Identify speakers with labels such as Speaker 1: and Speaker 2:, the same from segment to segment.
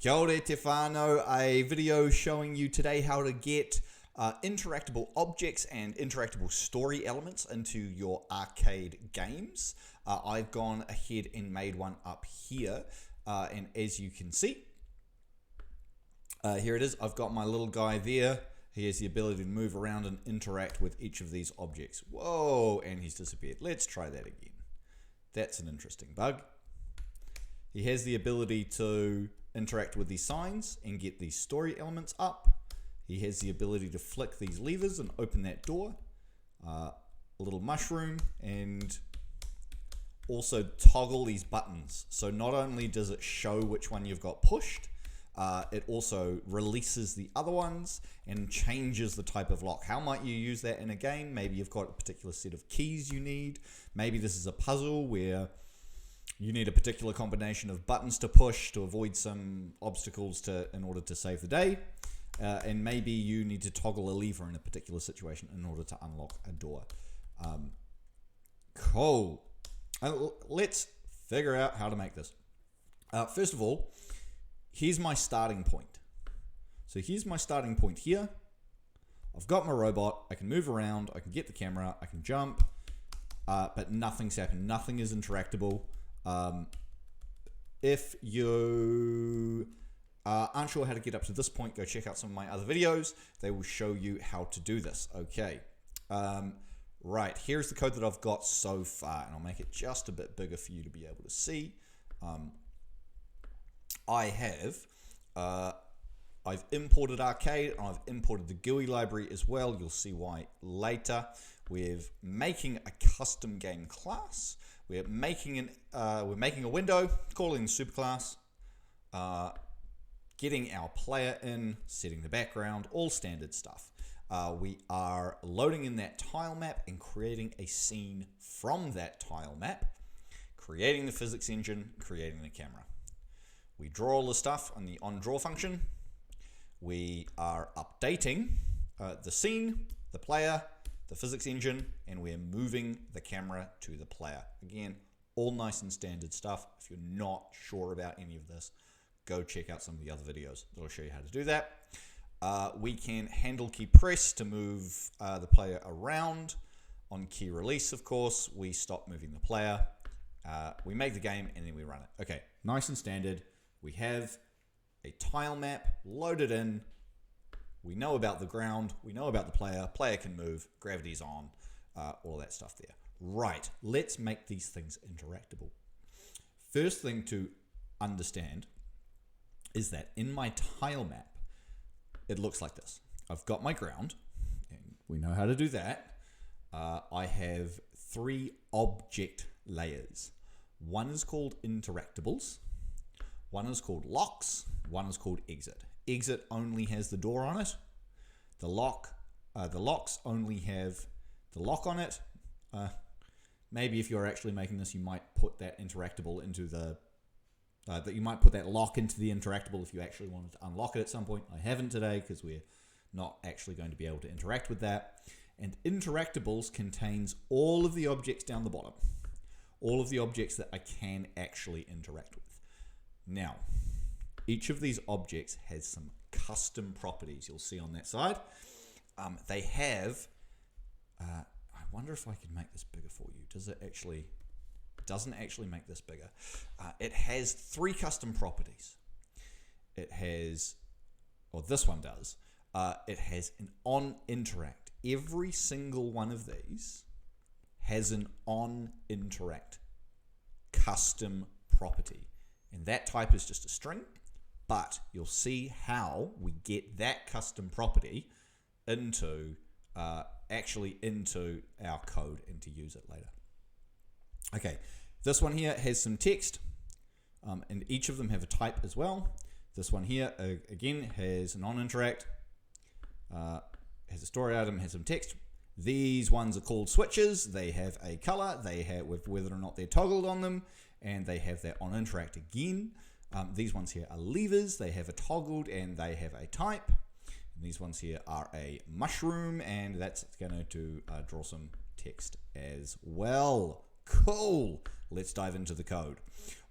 Speaker 1: Kia ora te whānau, a video showing you today how to get interactable objects and interactable story elements into your arcade games. I've gone ahead and made one up here, and as you can see, here it is. I've got my little guy there. He has the ability to move around and interact with each of these objects. Whoa, and he's disappeared. Let's try that again. That's an interesting bug. He has the ability to interact with these signs and get these story elements up. He has the ability to flick these levers and open that door. A little mushroom, and also toggle these buttons. So not only does it show which one you've got pushed, it also releases the other ones and changes the type of lock. How might you use that in a game? Maybe you've got a particular set of keys you need. Maybe this is a puzzle where you need a particular combination of buttons to push to avoid some obstacles in order to save the day. And maybe you need to toggle a lever in a particular situation in order to unlock a door. Cool. Let's figure out how to make this. First of all, here's my starting point. So here's my starting point here. I've got my robot. I can move around. I can get the camera. I can jump. But nothing's happened. Nothing is interactable. If you aren't sure how to get up to this point, go check out some of my other videos. They will show you how to do this. Okay. Right. Here's the code that I've got so far, and I'll make it just a bit bigger for you to be able to see. I've imported Arcade, and I've imported the GUI library as well. You'll see why later. We're making a custom game class. We're making a window, calling superclass, getting our player in, setting the background, all standard stuff. We are loading in that tile map and creating a scene from that tile map, creating the physics engine, creating the camera. We draw all the stuff on the onDraw function. We are updating the scene, the player, the physics engine, and we're moving the camera to the player. Again, all nice and standard stuff. If you're not sure about any of this, go check out some of the other videos that'll show you how to do that. We can handle key press to move the player around. On key release, of course, we stop moving the player. We make the game and then we run it. Okay, nice and standard. We have a tile map loaded in. We know about the ground. We know about the player. Player can move. Gravity's on. All that stuff there. Right. Let's make these things interactable. First thing to understand is that in my tile map, it looks like this. I've got my ground, and we know how to do that. I have 3 object layers. One is called interactables. One is called locks. One is called exit. Exit only has the door on it. The locks only have the lock on it. Maybe if you're actually making this, you might put that interactable into the you might put that lock into the interactable if you actually wanted to unlock it at some point. I haven't today because we're not actually going to be able to interact with that. And interactables contains all of the objects down the bottom, all of the objects that I can actually interact with. Now, each of these objects has some custom properties you'll see on that side. They have, I wonder if I can make this bigger for you. Does it actually, it doesn't actually make this bigger. It has 3 custom properties. It has, or this one does, it has an on interact. Every single one of these has an on interact custom property. And that type is just a string, but you'll see how we get that custom property into into our code and to use it later. Okay, this one here has some text, and each of them have a type as well. This one here, again, has an on-interact, has a story item, has some text. These ones are called switches. They have a color, they have whether or not they're toggled on them, and they have that on-interact again. These ones here are levers. They have a toggled and they have a type. And these ones here are a mushroom, and that's going to draw some text as well. Cool. Let's dive into the code.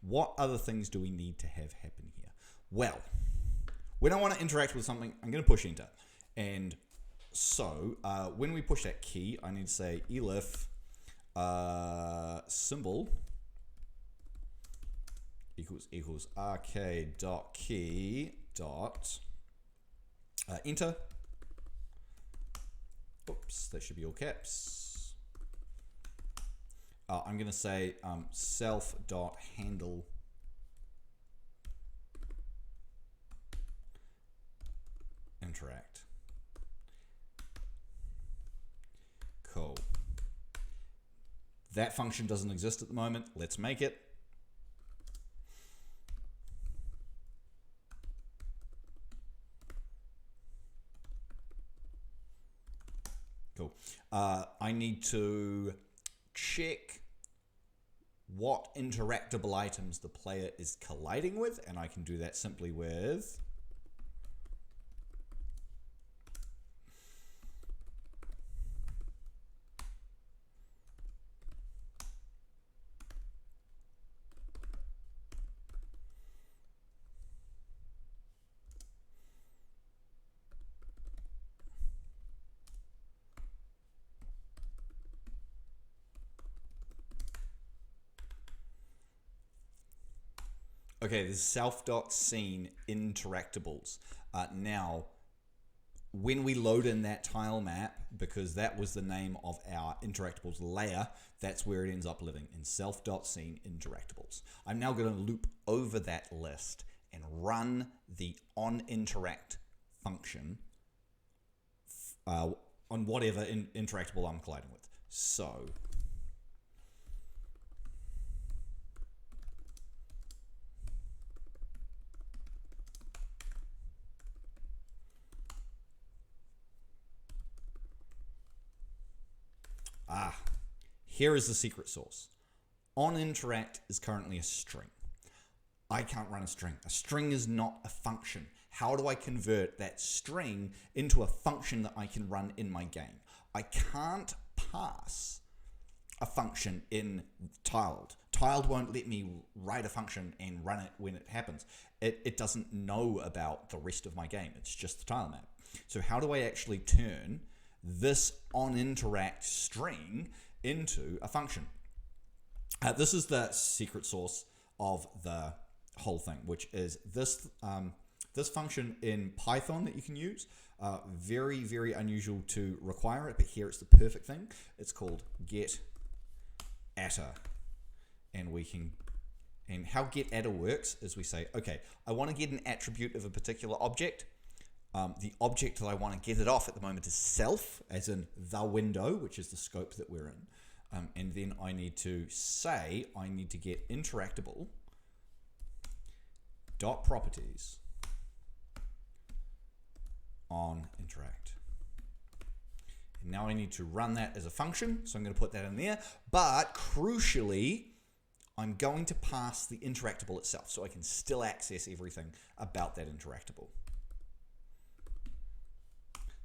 Speaker 1: What other things do we need to have happen here? Well, When I want to interact with something, I'm going to push enter. And so when we push that key, I need to say elif symbol equals arcade.key dot enter. Oops, that should be all caps. I'm going to say self.handle interact. Cool. That function doesn't exist at the moment. Let's make it. Cool. I need to check what interactable items the player is colliding with, and I can do that simply with okay, this is self.scene interactables. Now, when we load in that tile map, because that was the name of our interactables layer, that's where it ends up living, in self.scene interactables. I'm now going to loop over that list and run the onInteract function on whatever interactable I'm colliding with. So here is the secret sauce. OnInteract is currently a string. I can't run a string. A string is not a function. How do I convert that string into a function that I can run in my game? I can't pass a function in tiled. Tiled won't let me write a function and run it when it happens. It doesn't know about the rest of my game. It's just the tile map. So how do I actually turn this onInteract string into a function? This is the secret sauce of the whole thing, which is this this function in Python that you can use. Very, very unusual to require it, but here it's the perfect thing. It's called getAtta, and we can. And how getAtta works is we say, okay, I want to get an attribute of a particular object. The object that I want to get it off at the moment is self, as in the window, which is the scope that we're in. And then I need to say, I need to get interactable dot properties on interact. And now I need to run that as a function, so I'm going to put that in there. But crucially, I'm going to pass the interactable itself, so I can still access everything about that interactable.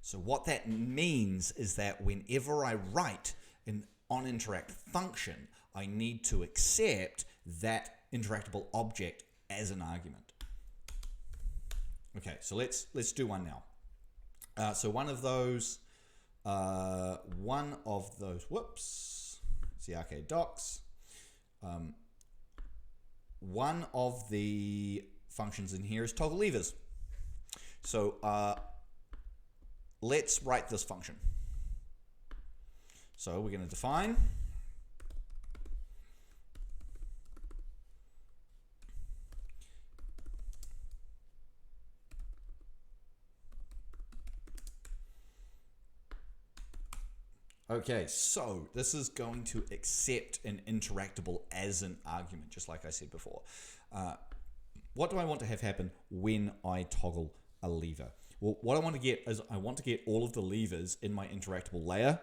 Speaker 1: So what that means is that whenever I write an onInteract function, I need to accept that interactable object as an argument. Okay, so let's do one now. So one of those, whoops, it's the arcade docs. One of the functions in here is toggle levers. So let's write this function. So we're going to define okay, so this is going to accept an interactable as an argument, just like I said before. What do I want to have happen when I toggle a lever? Well, what I want to get is I want to get all of the levers in my interactable layer,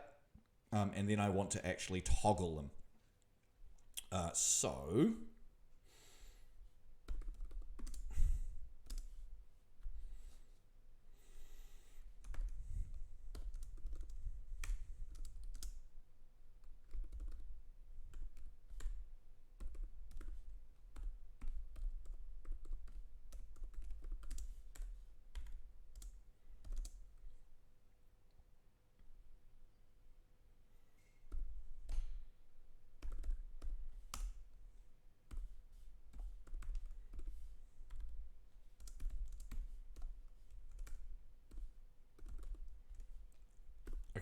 Speaker 1: and then I want to actually toggle them.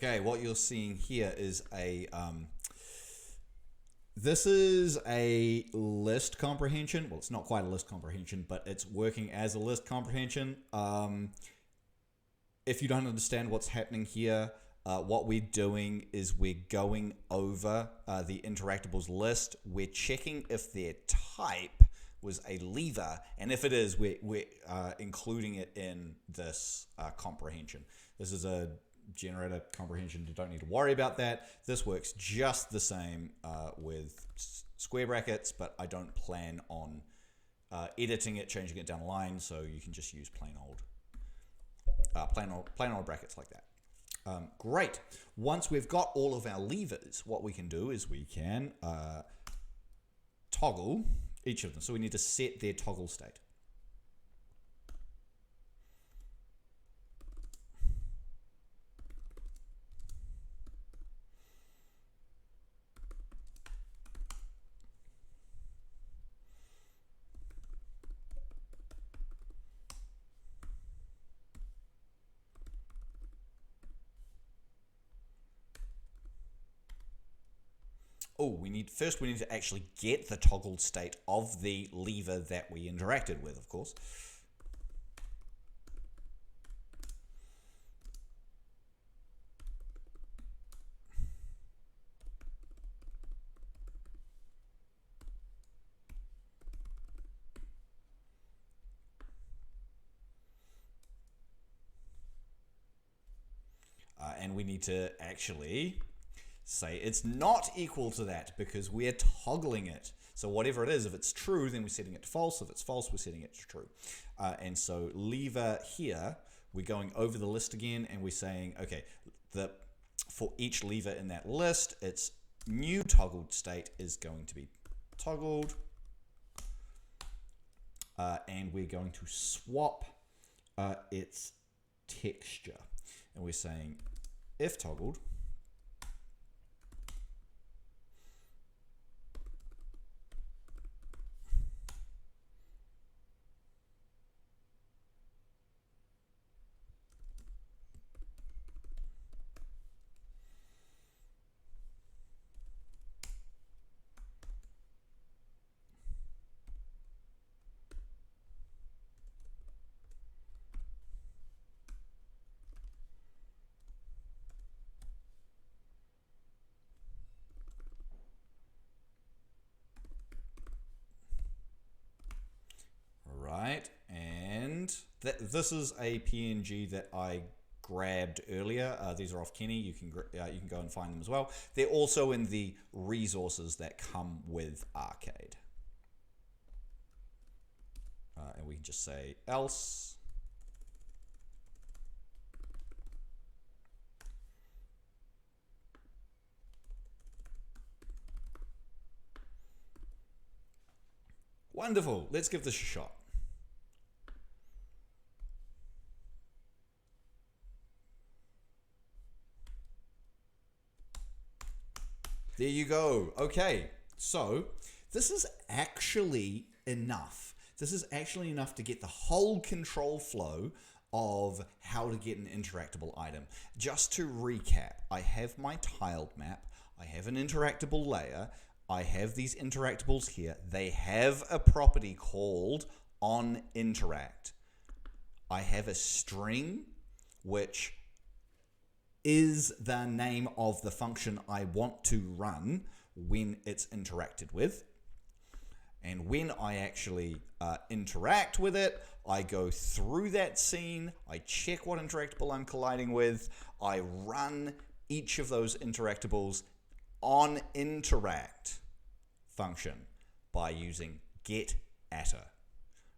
Speaker 1: Okay, what you're seeing here is this is a list comprehension. Well, it's not quite a list comprehension, but it's working as a list comprehension. If you don't understand what's happening here, what we're doing is we're going over the interactables list. We're checking if their type was a lever, and if it is, we're including it in this comprehension. This is a generator comprehension. You don't need to worry about that. This works just the same with square brackets, but I don't plan on editing it, changing it down the line, so you can just use plain old brackets like that. Great. Once we've got all of our levers, what we can do is we can toggle each of them. So we need to set their toggle state. We need to actually get the toggled state of the lever that we interacted with, of course. And we need to actually say it's not equal to that because we're toggling it. So whatever it is, if it's true, then we're setting it to false. If it's false, we're setting it to true. And so lever here, we're going over the list again and we're saying, okay, for each lever in that list, its new toggled state is going to be toggled. And we're going to swap its texture. And we're saying if toggled, and this is a PNG that I grabbed earlier. These are off Kenny. You can go and find them as well. They're also in the resources that come with Arcade. And we can just say else. Wonderful. Let's give this a shot. There you go. Okay, so this is actually enough. This is actually enough to get the whole control flow of how to get an interactable item. Just to recap, I have my tiled map, I have an interactable layer, I have these interactables here. They have a property called onInteract. I have a string which is the name of the function I want to run when it's interacted with. And when I actually interact with it, I go through that scene, I check what interactable I'm colliding with, I run each of those interactables on interact function by using getAtter.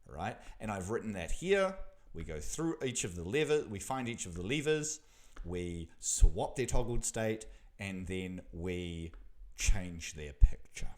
Speaker 1: All right, and I've written that here. We go through each of the levers, we find each of the levers, we swap their toggled state, and then we change their picture.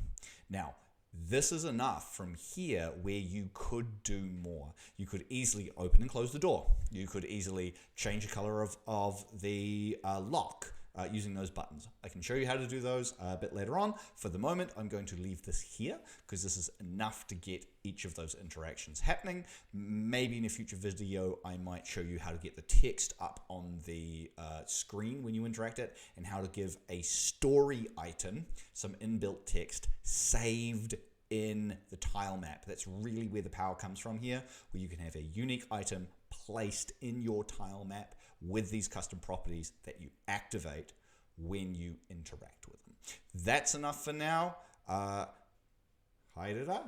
Speaker 1: Now, this is enough from here where you could do more. You could easily open and close the door. You could easily change the color of the lock. using those buttons. I can show you how to do those a bit later on. For the moment, I'm going to leave this here because this is enough to get each of those interactions happening. Maybe in a future video, I might show you how to get the text up on the screen when you interact it, and how to give a story item some inbuilt text saved in the tile map. That's really where the power comes from here, where you can have a unique item placed in your tile map with these custom properties that you activate when you interact with them. That's enough for now. Haere rā.